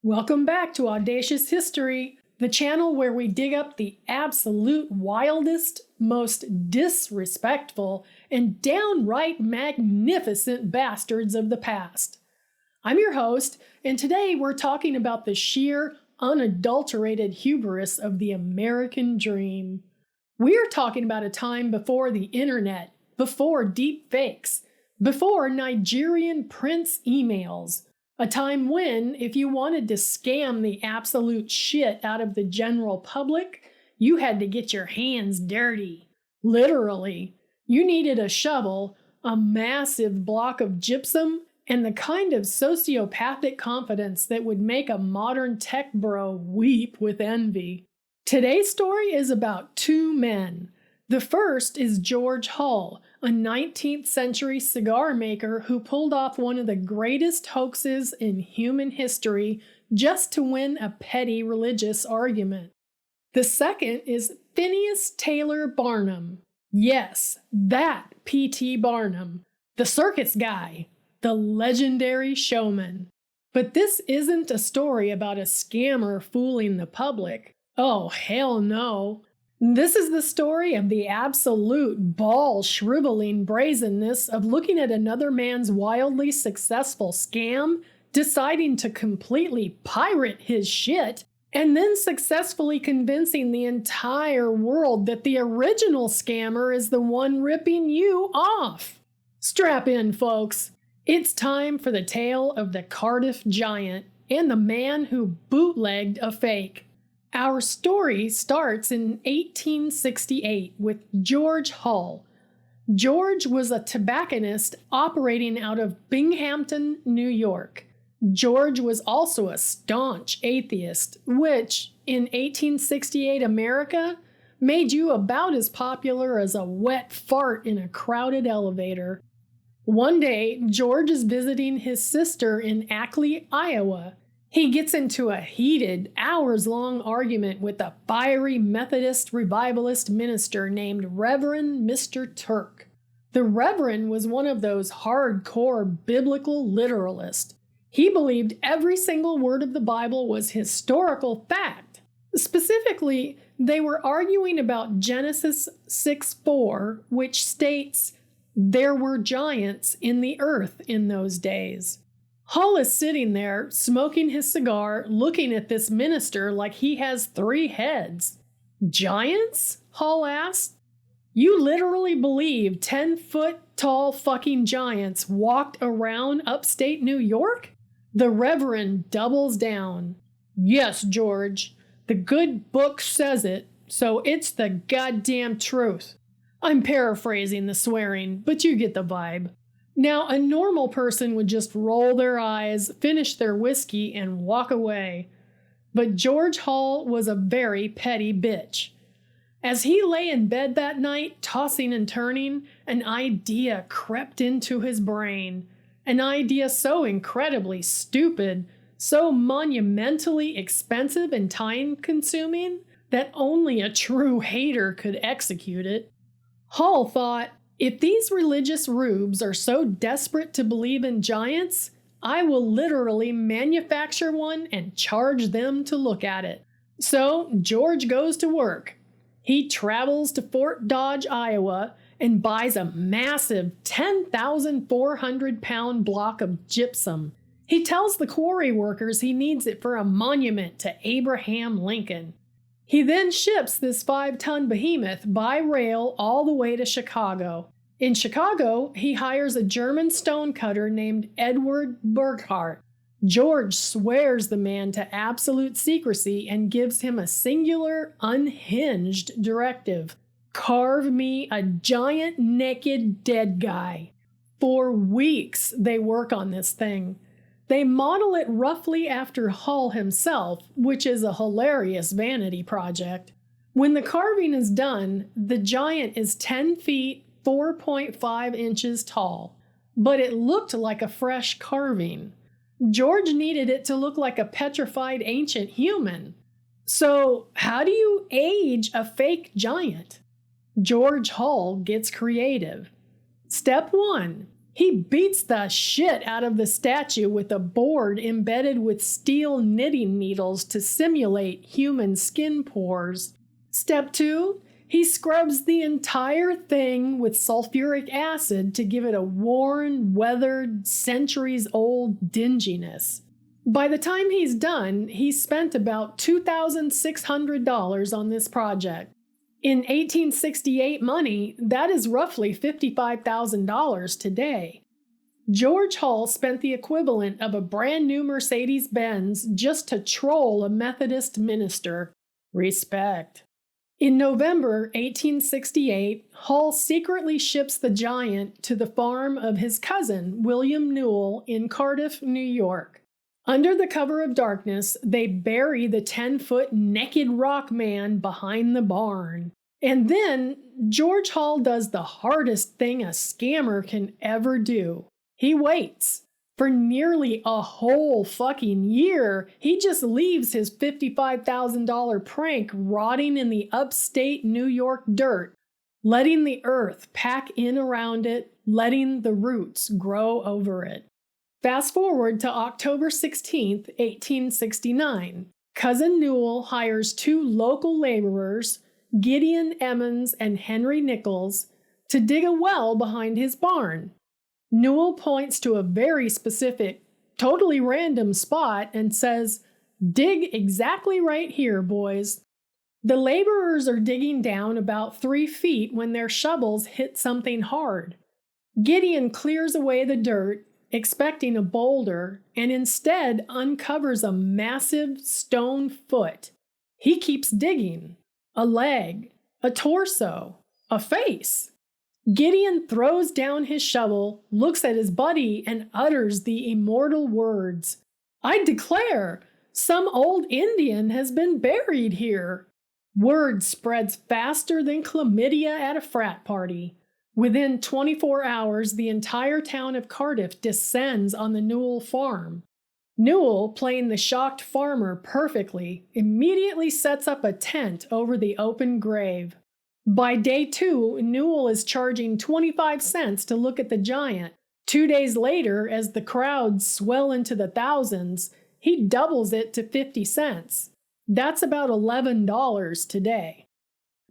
Welcome back to Audacious History, the channel where we dig up the absolute wildest, most disrespectful, and downright magnificent bastards of the past. I'm your host, and today we're talking about the sheer, unadulterated hubris of the American dream. We're talking about a time before the internet, before deep fakes, before Nigerian prince emails. A time when, if you wanted to scam the absolute shit out of the general public, you had to get your hands dirty. Literally. You needed a shovel, a massive block of gypsum, and the kind of sociopathic confidence that would make a modern tech bro weep with envy. Today's story is about two men. The first is George Hull, a 19th century cigar maker who pulled off one of the greatest hoaxes in human history just to win a petty religious argument. The second is Phineas Taylor Barnum. Yes, that P.T. Barnum, the circus guy, the legendary showman. But this isn't a story about a scammer fooling the public. Oh, hell no. This is the story of the absolute ball-shriveling brazenness of looking at another man's wildly successful scam, deciding to completely pirate his shit, and then successfully convincing the entire world that the original scammer is the one ripping you off. Strap in, folks. It's time for the tale of the Cardiff Giant and the man who bootlegged a fake. Our story starts in 1868 with George Hull. George was a tobacconist operating out of Binghamton, New York. George was also a staunch atheist, which, in 1868 America, made you about as popular as a wet fart in a crowded elevator. One day, George is visiting his sister in Ackley, Iowa. He gets into a heated, hours-long argument with a fiery Methodist revivalist minister named Reverend Mr. Turk. The Reverend was one of those hardcore biblical literalists. He believed every single word of the Bible was historical fact. Specifically, they were arguing about Genesis 6:4, which states, "There were giants in the earth in those days." Hull is sitting there, smoking his cigar, looking at this minister like he has 3 heads. "Giants?" Hull asked. "You literally believe 10-foot-tall fucking giants walked around upstate New York?" The Reverend doubles down. "Yes, George. The good book says it, so it's the goddamn truth." I'm paraphrasing the swearing, but you get the vibe. Now, a normal person would just roll their eyes, finish their whiskey, and walk away. But George Hull was a very petty bitch. As he lay in bed that night, tossing and turning, an idea crept into his brain. An idea so incredibly stupid, so monumentally expensive and time-consuming, that only a true hater could execute it. Hull thought, if these religious rubes are so desperate to believe in giants, I will literally manufacture one and charge them to look at it. So George goes to work. He travels to Fort Dodge, Iowa, and buys a massive 10,400-pound block of gypsum. He tells the quarry workers he needs it for a monument to Abraham Lincoln. He then ships this 5-ton behemoth by rail all the way to Chicago. In Chicago, he hires a German stonecutter named Edward Burghardt. George swears the man to absolute secrecy and gives him a singular, unhinged directive. Carve me a giant naked dead guy. For weeks, they work on this thing. They model it roughly after Hull himself, which is a hilarious vanity project. When the carving is done, the giant is 10 feet, 4.5 inches tall. But it looked like a fresh carving. George needed it to look like a petrified ancient human. So, how do you age a fake giant? George Hull gets creative. Step 1. He beats the shit out of the statue with a board embedded with steel knitting needles to simulate human skin pores. Step 2. He scrubs the entire thing with sulfuric acid to give it a worn, weathered, centuries-old dinginess. By the time he's done, he's spent about $2,600 on this project. In 1868 money, that is roughly $55,000 today. George Hull spent the equivalent of a brand new Mercedes-Benz just to troll a Methodist minister. Respect. In November 1868, Hull secretly ships the Giant to the farm of his cousin, William Newell, in Cardiff, New York. Under the cover of darkness, they bury the 10-foot naked rock man behind the barn. And then, George Hull does the hardest thing a scammer can ever do. He waits. For nearly a whole fucking year, he just leaves his $55,000 prank rotting in the upstate New York dirt, letting the earth pack in around it, letting the roots grow over it. Fast forward to October 16th, 1869. Cousin Newell hires 2 local laborers, Gideon Emmons and Henry Nichols, to dig a well behind his barn. Newell points to a very specific, totally random spot and says, "Dig exactly right here, boys." The laborers are digging down about 3 feet when their shovels hit something hard. Gideon clears away the dirt, expecting a boulder, and instead uncovers a massive stone foot. He keeps digging. A leg, a torso, a face. Gideon throws down his shovel, looks at his buddy, and utters the immortal words, "I declare, some old Indian has been buried here." Word spreads faster than chlamydia at a frat party. Within 24 hours, the entire town of Cardiff descends on the Newell farm. Newell, playing the shocked farmer perfectly, immediately sets up a tent over the open grave. By day 2, Newell is charging 25 cents to look at the Giant. 2 days later, as the crowds swell into the thousands, he doubles it to 50 cents. That's about $11 today.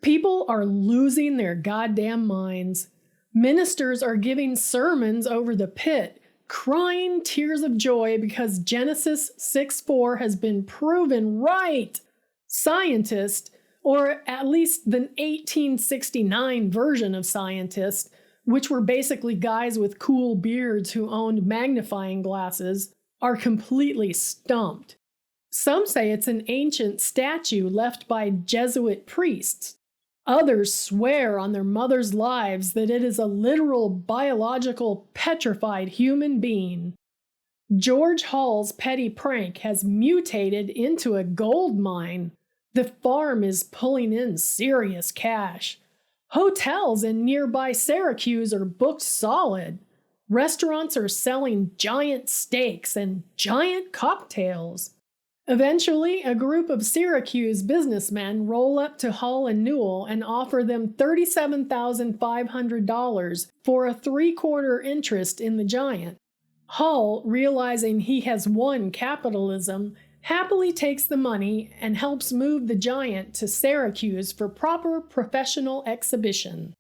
People are losing their goddamn minds. Ministers are giving sermons over the pit, crying tears of joy because Genesis 6:4 has been proven right. Scientists, or at least the 1869 version of scientists, which were basically guys with cool beards who owned magnifying glasses, are completely stumped. Some say it's an ancient statue left by Jesuit priests. Others swear on their mother's lives that it is a literal biological petrified human being. George Hull's petty prank has mutated into a gold mine. The farm is pulling in serious cash. Hotels in nearby Syracuse are booked solid. Restaurants are selling giant steaks and giant cocktails. Eventually, a group of Syracuse businessmen roll up to Hull and Newell and offer them $37,500 for a 3/4 interest in the Giant. Hull, realizing he has won capitalism, happily takes the money and helps move the Giant to Syracuse for proper professional exhibition.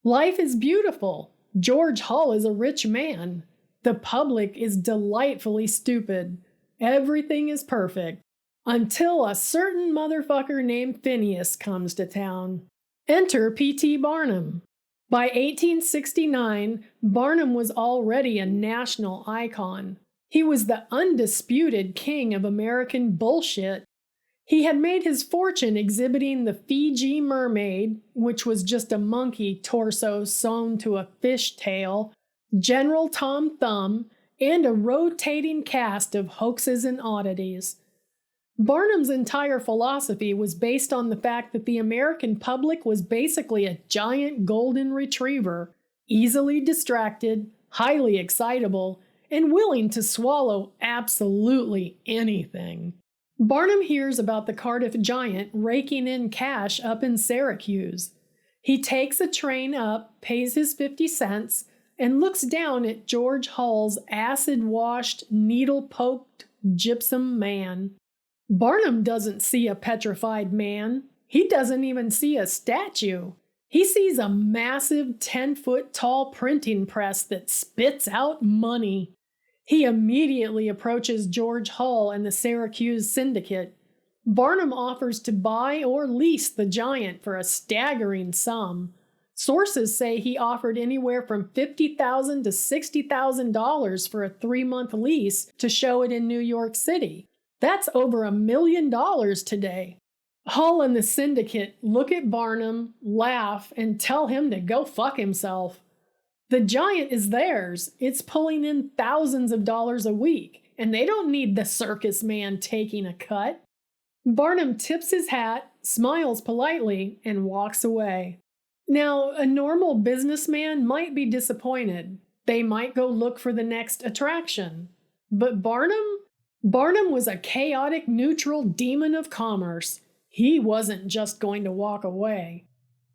Life is beautiful. George Hull is a rich man. The public is delightfully stupid. Everything is perfect. Until a certain motherfucker named Phineas comes to town. Enter P.T. Barnum. By 1869, Barnum was already a national icon. He was the undisputed king of American bullshit. He had made his fortune exhibiting the Fiji mermaid, which was just a monkey torso sewn to a fish tail, General Tom Thumb, and a rotating cast of hoaxes and oddities. Barnum's entire philosophy was based on the fact that the American public was basically a giant golden retriever, easily distracted, highly excitable, and willing to swallow absolutely anything. Barnum hears about the Cardiff Giant raking in cash up in Syracuse. He takes a train up, pays his 50 cents, and looks down at George Hull's acid-washed, needle-poked gypsum man. Barnum doesn't see a petrified man. He doesn't even see a statue. He sees a massive 10-foot-tall printing press that spits out money. He immediately approaches George Hull and the Syracuse Syndicate. Barnum offers to buy or lease the giant for a staggering sum. Sources say he offered anywhere from $50,000 to $60,000 for a 3-month lease to show it in New York City. That's over $1 million today. Hull and the Syndicate look at Barnum, laugh, and tell him to go fuck himself. The giant is theirs. It's pulling in thousands of dollars a week, and they don't need the circus man taking a cut. Barnum tips his hat, smiles politely, and walks away. Now, a normal businessman might be disappointed. They might go look for the next attraction. But Barnum was a chaotic, neutral demon of commerce. He wasn't just going to walk away.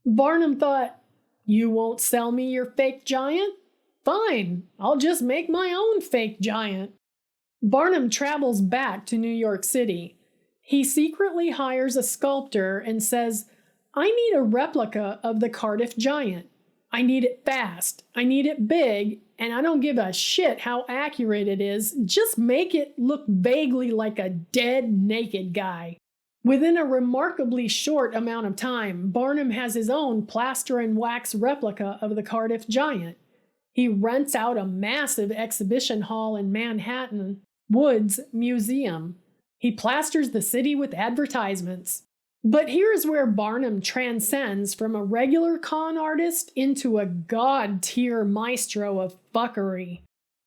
Barnum thought, "You won't sell me your fake giant? Fine, I'll just make my own fake giant." Barnum travels back to New York City. He secretly hires a sculptor and says, "I need a replica of the Cardiff Giant. I need it fast, I need it big, and I don't give a shit how accurate it is. Just make it look vaguely like a dead, naked guy." Within a remarkably short amount of time, Barnum has his own plaster and wax replica of the Cardiff Giant. He rents out a massive exhibition hall in Manhattan, Wood's Museum. He plasters the city with advertisements. But here's where Barnum transcends from a regular con artist into a god-tier maestro of fuckery.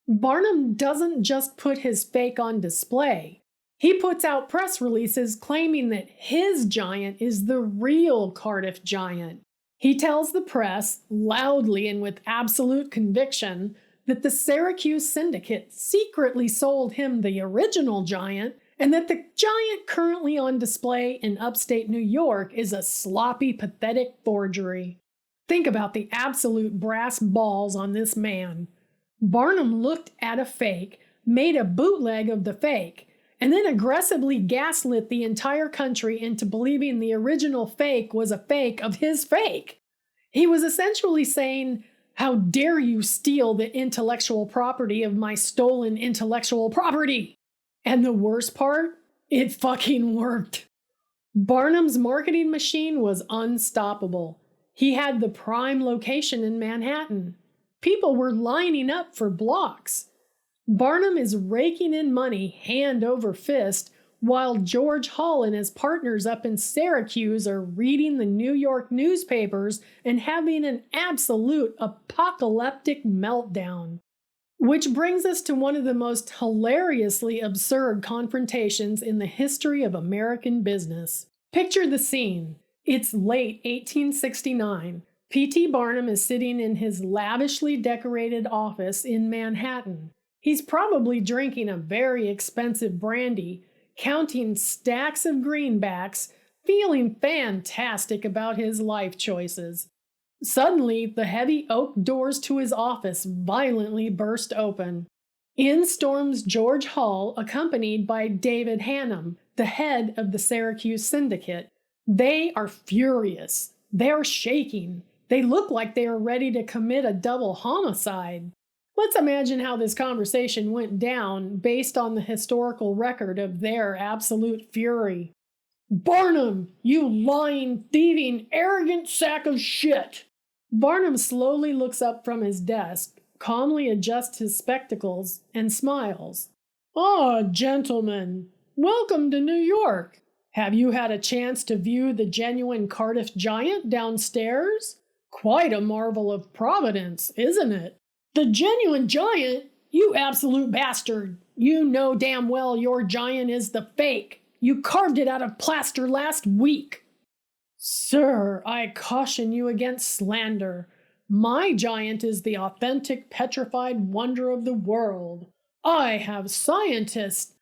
Barnum doesn't just put his fake on display. He puts out press releases claiming that his giant is the real Cardiff Giant. He tells the press, loudly and with absolute conviction, that the Syracuse Syndicate secretly sold him the original giant, and that the giant currently on display in upstate New York is a sloppy, pathetic forgery. Think about the absolute brass balls on this man. Barnum looked at a fake, made a bootleg of the fake, and then aggressively gaslit the entire country into believing the original fake was a fake of his fake. He was essentially saying, "How dare you steal the intellectual property of my stolen intellectual property?" And the worst part? It fucking worked. Barnum's marketing machine was unstoppable. He had the prime location in Manhattan. People were lining up for blocks. Barnum is raking in money hand over fist, while George Hull and his partners up in Syracuse are reading the New York newspapers and having an absolute apocalyptic meltdown. Which brings us to one of the most hilariously absurd confrontations in the history of American business. Picture the scene. It's late 1869. P.T. Barnum is sitting in his lavishly decorated office in Manhattan. He's probably drinking a very expensive brandy, counting stacks of greenbacks, feeling fantastic about his life choices. Suddenly, the heavy oak doors to his office violently burst open. In storms George Hull, accompanied by David Hannum, the head of the Syracuse Syndicate. They are furious. They're shaking. They look like they are ready to commit a double homicide. Let's imagine how this conversation went down based on the historical record of their absolute fury. "Barnum, you lying, thieving, arrogant sack of shit!" Barnum slowly looks up from his desk, calmly adjusts his spectacles, and smiles. "Ah, gentlemen, welcome to New York. Have you had a chance to view the genuine Cardiff Giant downstairs? Quite a marvel of providence, isn't it?" "The genuine giant? You absolute bastard! You know damn well your giant is the fake. You carved it out of plaster last week." "Sir, I caution you against slander. My giant is the authentic petrified wonder of the world. I have scientists—"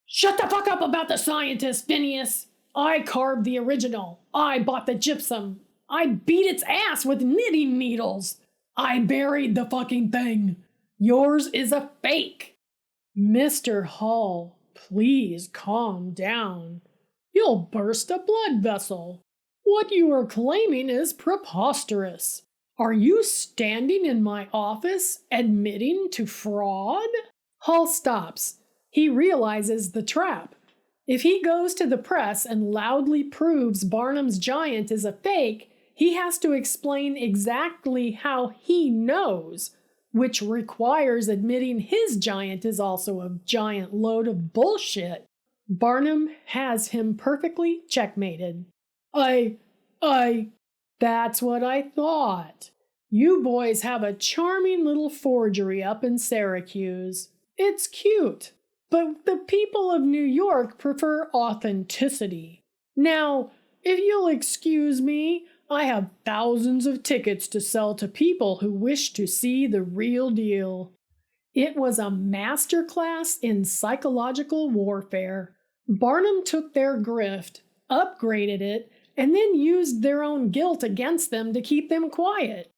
"Shut the fuck up about the scientists, Phineas! I carved the original. I bought the gypsum. I beat its ass with knitting needles. I buried the fucking thing. Yours is a fake. Mr. Hall, please calm down. You'll burst a blood vessel. What you are claiming is preposterous. Are you standing in my office admitting to fraud? Hall stops. He realizes the trap. If he goes to the press and loudly proves Barnum's Giant is a fake, he has to explain exactly how he knows, which requires admitting his giant is also a giant load of bullshit. Barnum has him perfectly checkmated. That's what I thought. You boys have a charming little forgery up in Syracuse. It's cute, but the people of New York prefer authenticity. Now, if you'll excuse me, I have thousands of tickets to sell to people who wish to see the real deal. It was a masterclass in psychological warfare. Barnum took their grift, upgraded it, and then used their own guilt against them to keep them quiet.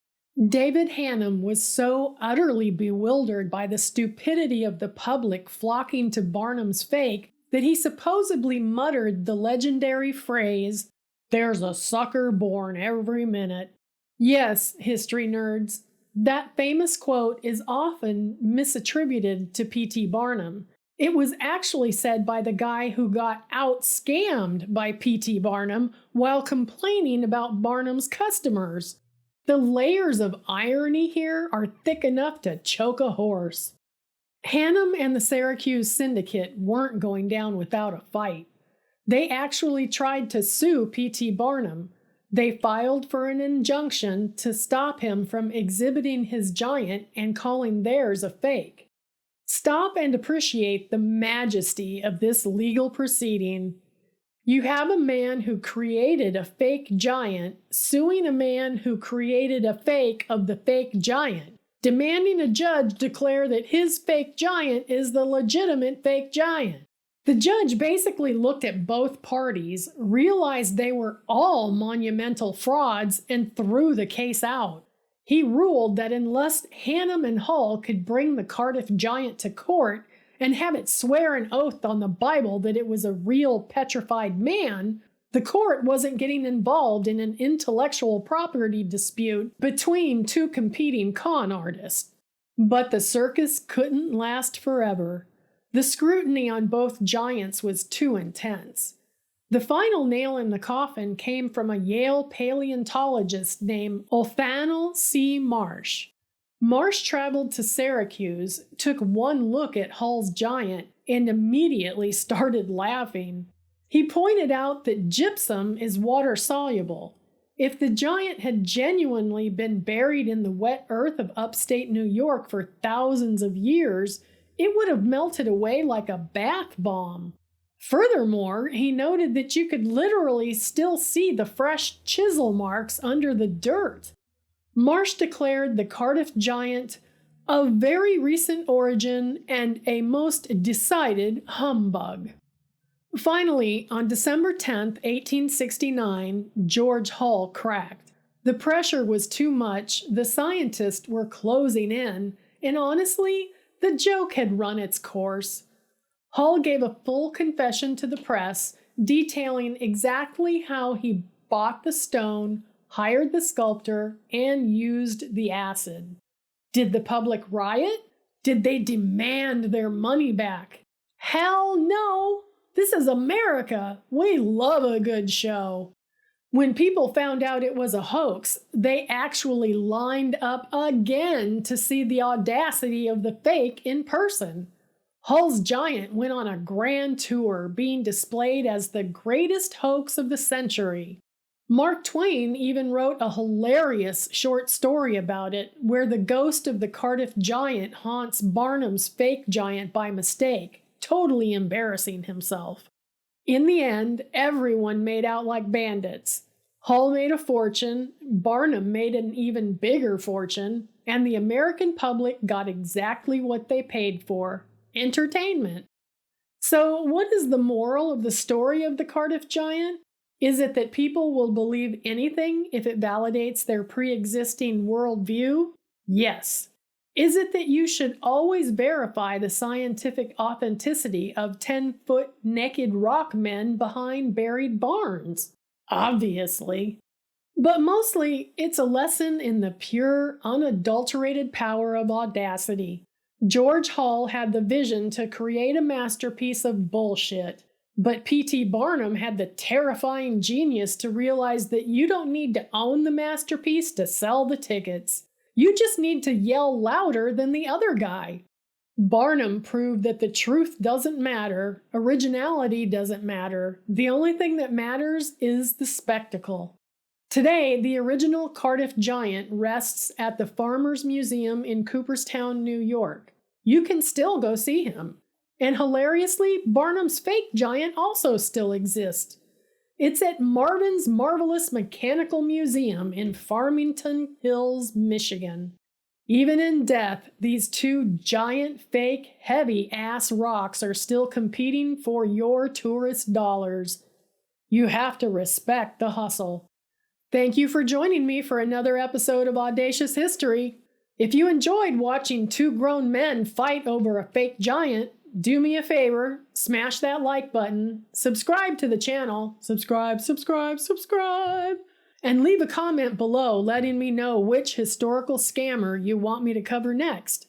David Hannum was so utterly bewildered by the stupidity of the public flocking to Barnum's fake that he supposedly muttered the legendary phrase, "There's a sucker born every minute." Yes, history nerds, that famous quote is often misattributed to P.T. Barnum. It was actually said by the guy who got out-scammed by P.T. Barnum while complaining about Barnum's customers. The layers of irony here are thick enough to choke a horse. Hannum and the Syracuse Syndicate weren't going down without a fight. They actually tried to sue P.T. Barnum. They filed for an injunction to stop him from exhibiting his giant and calling theirs a fake. Stop and appreciate the majesty of this legal proceeding. You have a man who created a fake giant suing a man who created a fake of the fake giant, demanding a judge declare that his fake giant is the legitimate fake giant. The judge basically looked at both parties, realized they were all monumental frauds, and threw the case out. He ruled that unless Hannum and Hall could bring the Cardiff Giant to court and have it swear an oath on the Bible that it was a real petrified man, the court wasn't getting involved in an intellectual property dispute between two competing con artists. But the circus couldn't last forever. The scrutiny on both giants was too intense. The final nail in the coffin came from a Yale paleontologist named Othaniel C. Marsh. Marsh traveled to Syracuse, took one look at Hall's giant, and immediately started laughing. He pointed out that gypsum is water-soluble. If the giant had genuinely been buried in the wet earth of upstate New York for thousands of years, it would have melted away like a bath bomb. Furthermore, he noted that you could literally still see the fresh chisel marks under the dirt. Marsh declared the Cardiff Giant of very recent origin and a most decided humbug. Finally, on December 10, 1869, George Hall cracked. The pressure was too much, the scientists were closing in, and honestly, the joke had run its course. Hall gave a full confession to the press, detailing exactly how he bought the stone, hired the sculptor, and used the acid. Did the public riot? Did they demand their money back? Hell no! This is America. We love a good show. When people found out it was a hoax, they actually lined up again to see the audacity of the fake in person. Hall's Giant went on a grand tour, being displayed as the greatest hoax of the century. Mark Twain even wrote a hilarious short story about it, where the ghost of the Cardiff Giant haunts Barnum's fake giant by mistake, totally embarrassing himself. In the end, everyone made out like bandits. Hall made a fortune, Barnum made an even bigger fortune, and the American public got exactly what they paid for: entertainment. So, what is the moral of the story of the Cardiff Giant? Is it that people will believe anything if it validates their pre-existing worldview? Yes. Is it that you should always verify the scientific authenticity of 10-foot naked rock men behind buried barns? Obviously. But mostly, it's a lesson in the pure, unadulterated power of audacity. George Hall had the vision to create a masterpiece of bullshit. But P.T. Barnum had the terrifying genius to realize that you don't need to own the masterpiece to sell the tickets. You just need to yell louder than the other guy. Barnum proved that the truth doesn't matter, originality doesn't matter. The only thing that matters is the spectacle. Today, the original Cardiff Giant rests at the Farmers Museum in Cooperstown, New York. You can still go see him. And hilariously, Barnum's fake giant also still exists. It's at Marvin's Marvelous Mechanical Museum in Farmington Hills, Michigan. Even in death, these two giant, fake, heavy-ass rocks are still competing for your tourist dollars. You have to respect the hustle. Thank you for joining me for another episode of Audacious History. If you enjoyed watching two grown men fight over a fake giant, do me a favor, smash that like button, subscribe to the channel, subscribe, and leave a comment below letting me know which historical scammer you want me to cover next.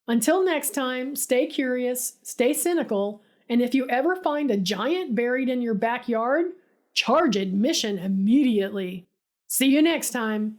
Until next time, stay curious, stay cynical, and if you ever find a giant buried in your backyard, charge admission immediately. See you next time.